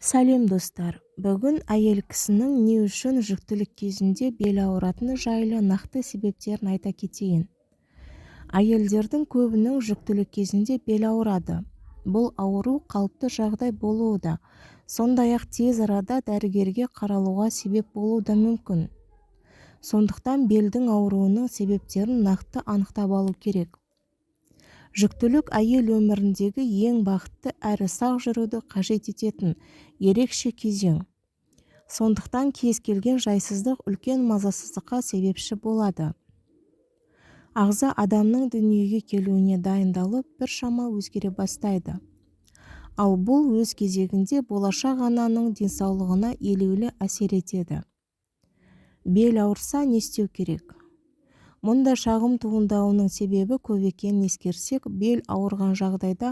Сәлем достар. Бүгін әйел кісінің не үшін жүктілік кезінде бел ауыратыны жайлы нақты себептерін айта кетейін. Әйелдердің көбінің жүктілік кезінде бел ауырады. Бұл ауру қалыпты жағдай болуы да, сондай-ақ тез арада дәрігерге қаралуға себеп болуы да мүмкін. Сондықтан белдің ауруының себептерін нақты анықтап алу керек. Жүктілік әйел өміріндегі ең бақытты әрі сақ жүруді қажет ететін ерекше кезең. Сондықтан кез келген жайсыздық үлкен мазасыздыққа себепші болады. Ағза адамның дүниеге келуіне дайындалып біршама өзгере бастайды. Ал бұл өз кезегінде болашақ ананың денсаулығына елеулі әсер етеді. Бел ауырса не істеу керек? Мұнда шағым туындауының себебі көп екенін ескерсек, бел ауырған жағдайда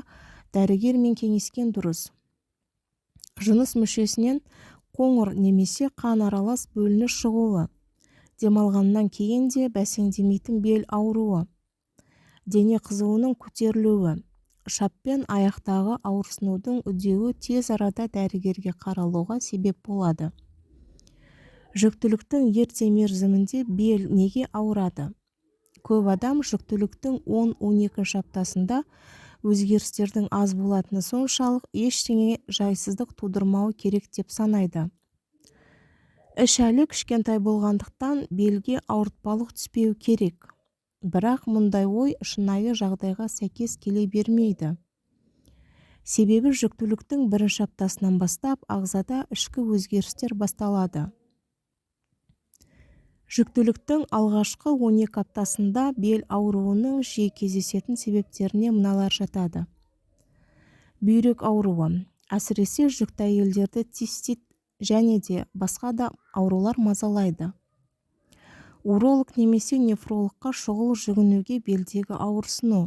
дәрігермен кеңескен дұрыс. Жыныс мүшесінен қоңыр немесе қан аралас бөлініс шығуы, демалғаннан кейін де бәсеңдемейтін бел ауруы, дене қызуының көтерілуі, шаппен аяқтағы ауырсынудың үдеуі тез арада дәрігерге қаралуға себеп болады. Жүктіліктің ерте мерзімінде бел неге ауырады? Көп адам жүктіліктің 10-12 аптасында өзгерістердің аз болатыны соншалық ештеңе жайсыздық тудырмауы керек деп санайды. Іш әлі кішкентай болғандықтан белге ауыртпалық түспеу керек. Бірақ мұндай ой шынайы жағдайға сәйкес келе бермейді. Себебі жүктіліктің бірінші аптасынан бастап ағзада ішкі өзгерістер басталады. Жүктіліктің алғашқы 12 аптасында бел ауруының жиі кездесетін себептеріне мыналар жатады. Бүйрек ауруы, әсіресе жүкті әйелдерді цистит және де басқа да аурулар мазалайды. Уролог немесе нефрологқа шұғыл жүгінуге белдегі ауырсыну,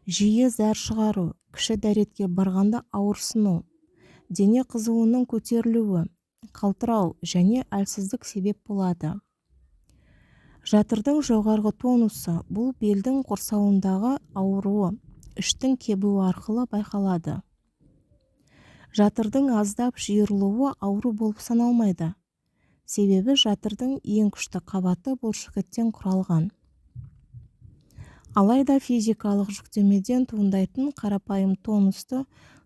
жиі зәр шығару, кіші дәретке барғанда ауырсыну, дене қызуының көтерілуі, қалтырау және әлсіздік себеп болады. Жатырдың жоғарғы тонусы бұл белдің құрсауындағы ауруы, іштің кебуі арқылы байқалады. Жатырдың аздап жиырылуы ауру болып саналмайды. Себебі жатырдың ең күшті қабаты бұлшықеттен құралған. Алайда физикалық жүктемеден туындайтын қарапайым тонусты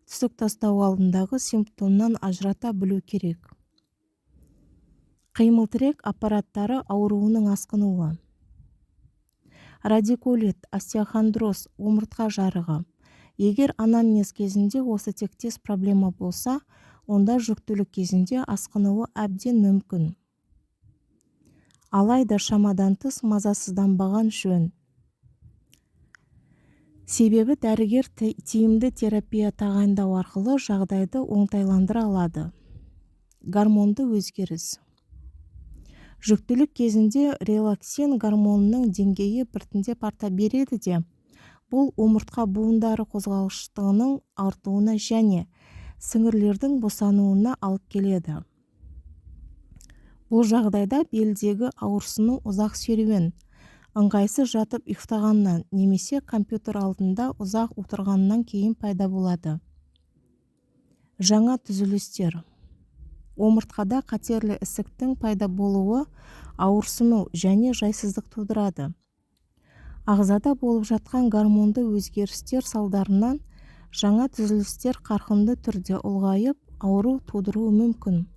түсік тастау алдындағы симптомнан ажырата білу керек. Қимыл-тірек аппараттары ауруының асқынуы. Радикулит, остеохондроз, омыртқа жарығы. Егер анамнез кезінде осы тектес проблема болса, онда жүктілік кезінде асқынуы әбден мүмкін. Алайда шамадан тыс мазасызданбаған жөн. Себебі дәрігер тиімді терапия тағайындау арқылы жағдайды оңтайландыра алады. Гормонды өзгеріс. Жүктілік кезінде релаксин гормонының деңгейі біртіндеп арта береді де, бұл омыртқа буындары қозғалғыштығының артуына және сіңірлердің босануына алып келеді. Бұл жағдайда белдегі ауырсыну ұзақ серуен, ыңғайсыз жатып ұйықтағаннан немесе компьютер алдында ұзақ отырғаннан кейін пайда болады. Жаңа түзілістер. Омыртқада қатерлі ісіктің пайда болуы ауырсыну және жайсыздық тудырады. Ағзада болып жатқан гормонды өзгерістер салдарынан жаңа түзілістер қарқынды түрде ұлғайып, ауру тудыруы мүмкін.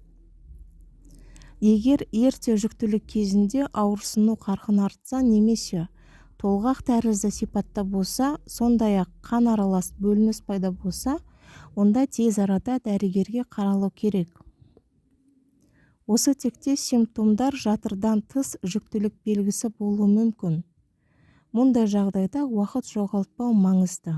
Егер ерте жүктілік кезінде ауырсыну қарқын артса немесе толғақ тәрізді сипатта болса, сондай-ақ қан аралас бөлініс пайда болса, онда тез арада дәрігерге қаралу керек. Осы тектес симптомдар жатырдан тыс жүктілік белгісі болуы мүмкін. Мұндай жағдайда уақыт жоғалтпау маңызды.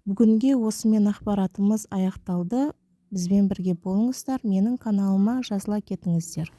Бүгінге осымен ақпаратымыз аяқталды. Бізбен бірге болыңыздар, менің каналыма жазыла кетіңіздер.